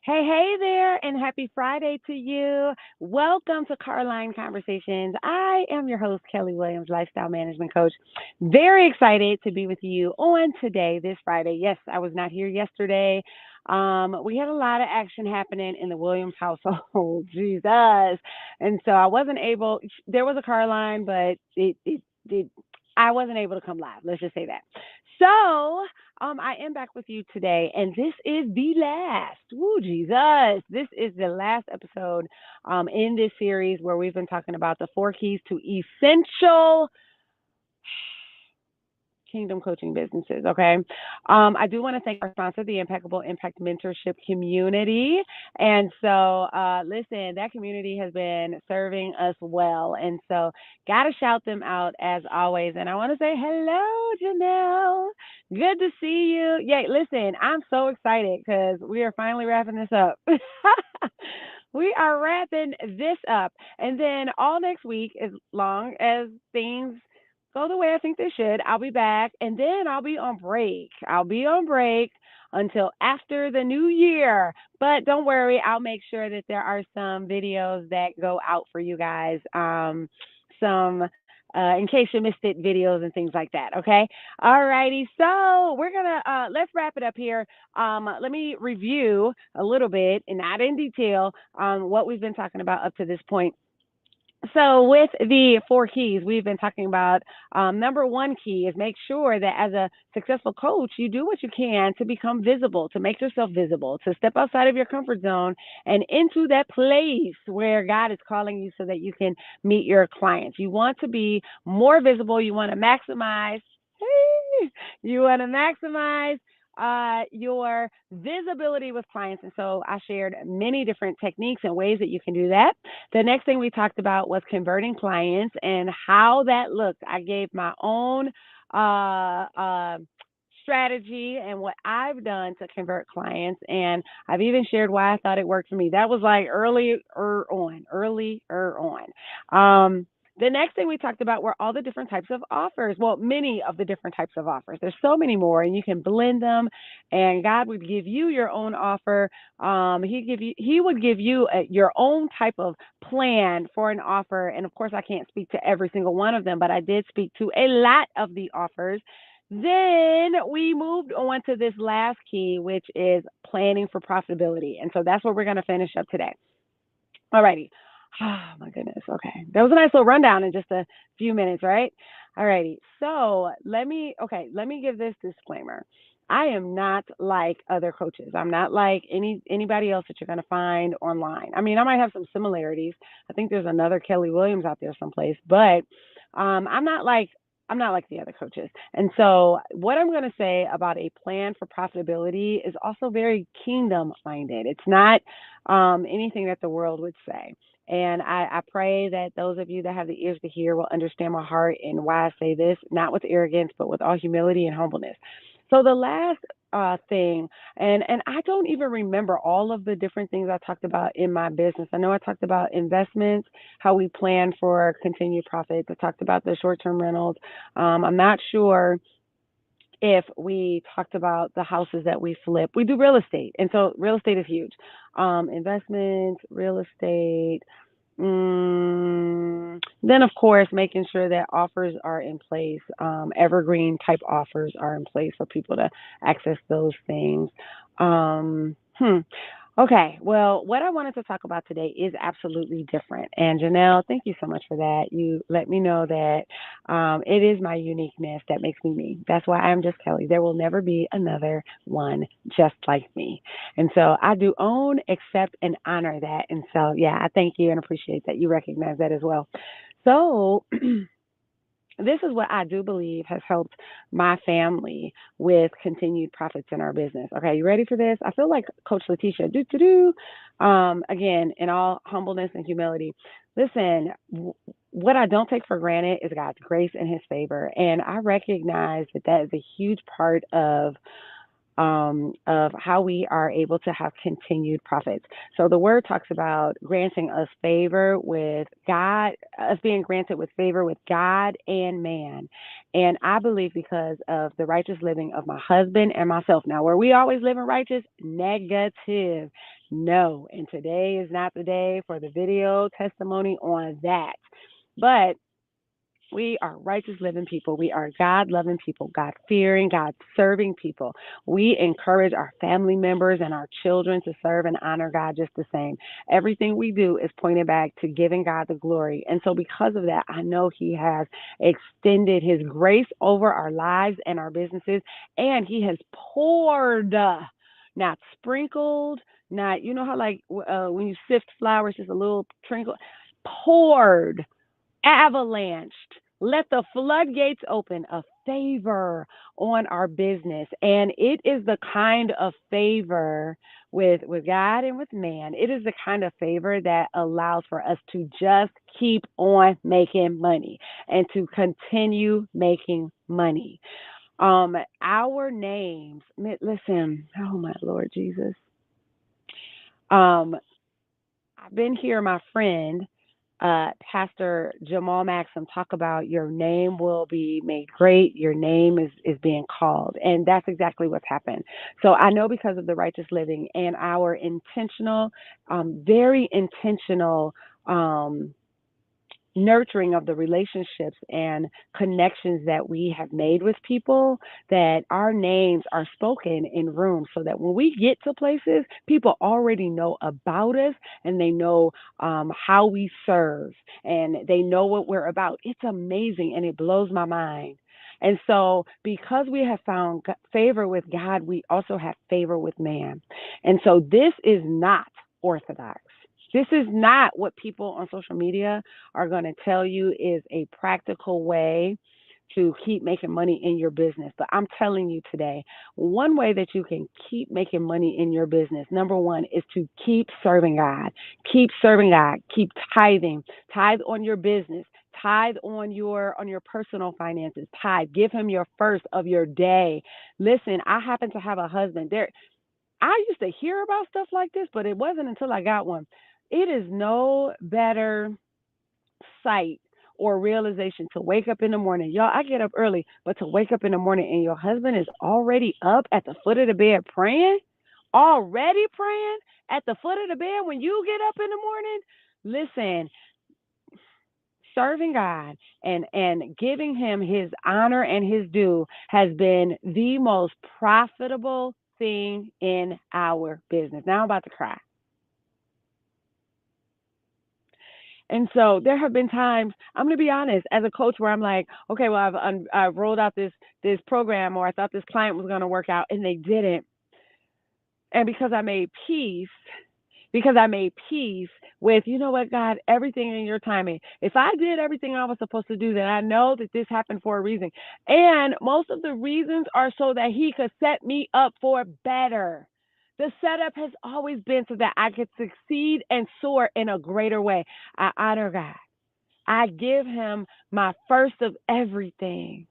Hey, hey there, and happy Friday to you. Welcome to Carline Conversations. I am your host, Kelly Williams, Lifestyle Management Coach. Very excited to be with you on today, this Friday. Yes, I was not here yesterday. We had a lot of action happening in the Williams household, Jesus. And so I wasn't able, there was a Carline, but I wasn't able to come live. Let's just say that. So, I am back with you today, and this is the last. Woo, Jesus! This is the last episode in this series where we've been talking about the 4 keys to essential Kingdom Coaching businesses. Okay. I do want to thank our sponsor, the Impeccable Impact Mentorship Community. And so, listen, that community has been serving us well. And so, got to shout them out as always. And I want to say hello, Janelle. Good to see you. Yay, listen, I'm so excited because we are finally wrapping this up. We are wrapping this up. And then all next week, as long as things go the way I think they should, I'll be back and then I'll be on break. I'll be on break until after the new year. But don't worry, I'll make sure that there are some videos that go out for you guys. Some in case you missed it, videos and things like that. Okay. All righty. So we're gonna let's wrap it up here. Let me review a little bit and not in detail what we've been talking about up to this point. So, with the 4 keys, we've been talking about number one key is make sure that as a successful coach, you do what you can to become visible, to make yourself visible, to step outside of your comfort zone and into that place where God is calling you so that you can meet your clients. You want to be more visible, you want to maximize. You want to maximize your visibility with clients. And so I shared many different techniques and ways that you can do that. The next thing we talked about was converting clients and how that looked. I gave my own strategy and what I've done to convert clients. And I've even shared why I thought it worked for me. That was like earlier on. The next thing we talked about were all the different types of offers. Well, many of the different types of offers. There's so many more, and you can blend them. And God would give you your own offer. He would give you your own type of plan for an offer. And of course, I can't speak to every single one of them, but I did speak to a lot of the offers. Then we moved on to this last key, which is planning for profitability. And so that's what we're going to finish up today. All righty. Oh my goodness. Okay. That was a nice little rundown in just a few minutes, right? All righty. So let me give this disclaimer. I am not like other coaches. I'm not like anybody else that you're going to find online. I mean, I might have some similarities. I think there's another Kelly Williams out there someplace, but I'm not like the other coaches. And so what I'm going to say about a plan for profitability is also very kingdom minded. It's not anything that the world would say. And I pray that those of you that have the ears to hear will understand my heart and why I say this, not with arrogance, but with all humility and humbleness. So the last thing, and I don't even remember all of the different things I talked about in my business. I know I talked about investments, how we plan for continued profits. I talked about the short-term rentals. I'm not sure if we talked about the houses that we flip. We do real estate, and so real estate is huge. Investments, real estate. Then, of course, making sure that offers are in place, evergreen type offers are in place for people to access those things. Um, hmm. Okay, well, what I wanted to talk about today is absolutely different. And Janelle, thank you so much for that. You let me know that it is my uniqueness that makes me me. That's why I'm just Kelly. There will never be another one just like me. And so I do own, accept, and honor that. And so, yeah, I thank you and appreciate that you recognize that as well. So, this is what I do believe has helped my family with continued profits in our business. Okay, you ready for this? I feel like Coach Letitia. Do do do. Again, in all humbleness and humility. Listen, what I don't take for granted is God's grace and His favor, and I recognize that that is a huge part of of how we are able to have continued profits. So the word talks about granting us favor with God, us being granted with favor with God and man. And I believe because of the righteous living of my husband and myself. Now, were we always living righteous? Negative. No. And today is not the day for the video testimony on that. But we are righteous living people. We are God loving people, God fearing, God serving people. We encourage our family members and our children to serve and honor God just the same. Everything we do is pointed back to giving God the glory. And so, because of that, I know He has extended His grace over our lives and our businesses, and He has poured, not sprinkled, not, you know how like when you sift flour, it's just a little trinkle, poured, avalanched. Let the floodgates open of favor on our business. And it is the kind of favor with God and with man. It is the kind of favor that allows for us to just keep on making money and to continue making money. Our names, listen, oh my Lord Jesus. I've been here, my friend, Pastor Jamal Maxim, talk about your name will be made great. Your name is being called. And that's exactly what's happened. So I know because of the righteous living and our intentional, very intentional, nurturing of the relationships and connections that we have made with people, that our names are spoken in rooms so that when we get to places, people already know about us and they know how we serve and they know what we're about. It's amazing and it blows my mind. And so, because we have found favor with God, we also have favor with man. And so, this is not orthodox. This is not what people on social media are going to tell you is a practical way to keep making money in your business. But I'm telling you today, one way that you can keep making money in your business, number one, is to keep serving God. Keep serving God. Keep tithing. Tithe on your business. Tithe on your personal finances. Tithe. Give him your first of your day. Listen, I happen to have a husband. I used to hear about stuff like this, but it wasn't until I got one. It is no better sight or realization to wake up in the morning. Y'all, I get up early, but to wake up in the morning and your husband is already up at the foot of the bed praying, already praying at the foot of the bed when you get up in the morning. Listen, serving God and giving him his honor and his due has been the most profitable thing in our business. Now I'm about to cry. And so there have been times, I'm going to be honest, as a coach, where I'm like, okay, well, I've rolled out this program, or I thought this client was going to work out, and they didn't. And because I made peace with, you know what, God, everything in your timing. If I did everything I was supposed to do, then I know that this happened for a reason. And most of the reasons are so that he could set me up for better. The setup has always been so that I could succeed and soar in a greater way. I honor God. I give him my first of everything.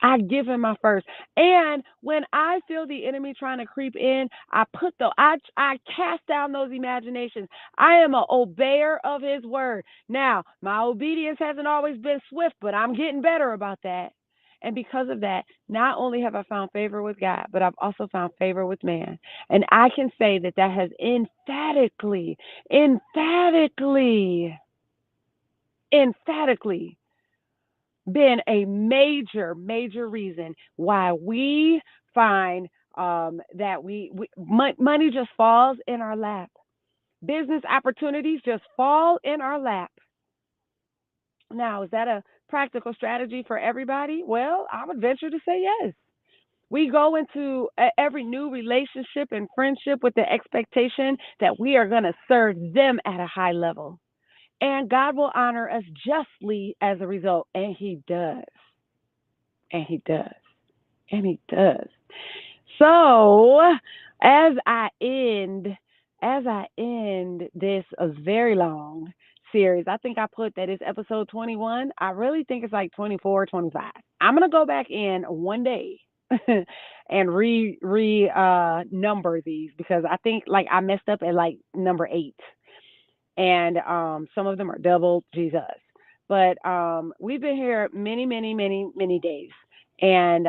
I give him my first. And when I feel the enemy trying to creep in, I cast down those imaginations. I am an obeyer of his word. Now, my obedience hasn't always been swift, but I'm getting better about that. And because of that, not only have I found favor with God, but I've also found favor with man. And I can say that that has emphatically been a major, major reason why we find that money just falls in our lap. Business opportunities just fall in our lap. Now, is that a practical strategy for everybody? Well, I would venture to say yes. We go into every new relationship and friendship with the expectation that we are going to serve them at a high level. And God will honor us justly as a result. And he does. And he does. And he does. So as I end this a very long series, I think I put that it's episode 21. I really think it's like 24, 25. I'm going to go back in one day and number these because I think like I messed up at like number 8, and some of them are double Jesus. But we've been here many, many, many, many days, and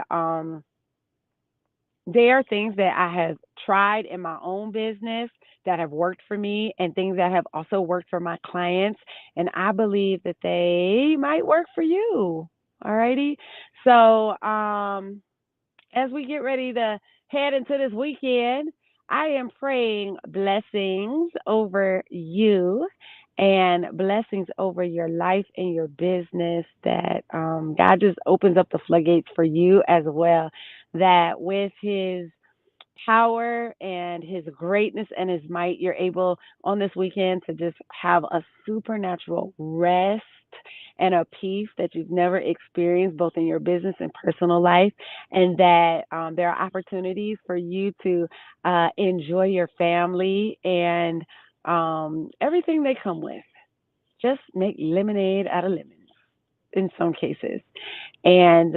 there are things that I have tried in my own business that have worked for me and things that have also worked for my clients. And I believe that they might work for you. All righty. So, as we get ready to head into this weekend, I am praying blessings over you and blessings over your life and your business, that God just opens up the floodgates for you as well. That with His power and His greatness and His might, you're able on this weekend to just have a supernatural rest and a peace that you've never experienced, both in your business and personal life, and that there are opportunities for you to enjoy your family and everything they come with. Just make lemonade out of lemons in some cases, and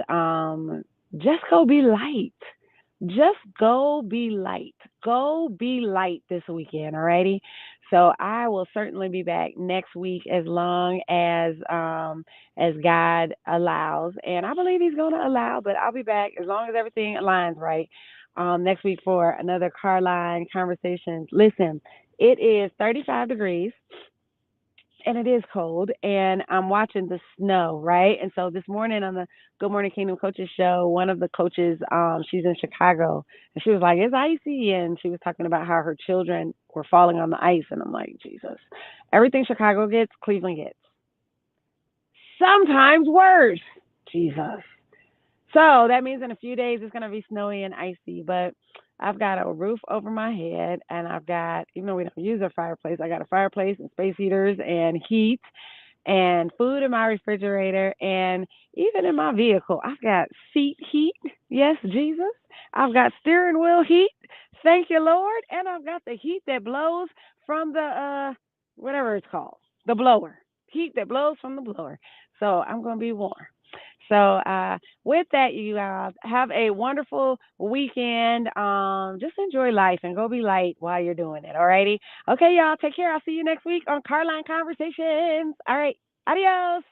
just go be light. Just go be light. Go be light this weekend, alrighty? So I will certainly be back next week as long as God allows. And I believe He's gonna allow, but I'll be back as long as everything aligns right. Next week for another Carline conversation. Listen, it is 35 degrees and it is cold, and I'm watching the snow, right? And so this morning on the Good Morning Kingdom Coaches show, one of the coaches, she's in Chicago, and she was like, "It's icy," and she was talking about how her children were falling on the ice, and I'm like, Jesus, everything Chicago gets, Cleveland gets, sometimes worse. Jesus. So that means in a few days it's going to be snowy and icy, but I've got a roof over my head, and I've got, even though we don't use a fireplace, I got a fireplace and space heaters and heat and food in my refrigerator, and even in my vehicle, I've got seat heat. Yes, Jesus. I've got steering wheel heat. Thank you, Lord. And I've got the heat that blows from the whatever it's called, the blower. Heat that blows from the blower. So I'm going to be warm. So with that, you guys have a wonderful weekend. Just enjoy life and go be light while you're doing it. All righty. Okay, y'all. Take care. I'll see you next week on Carline Conversations. All right. Adios.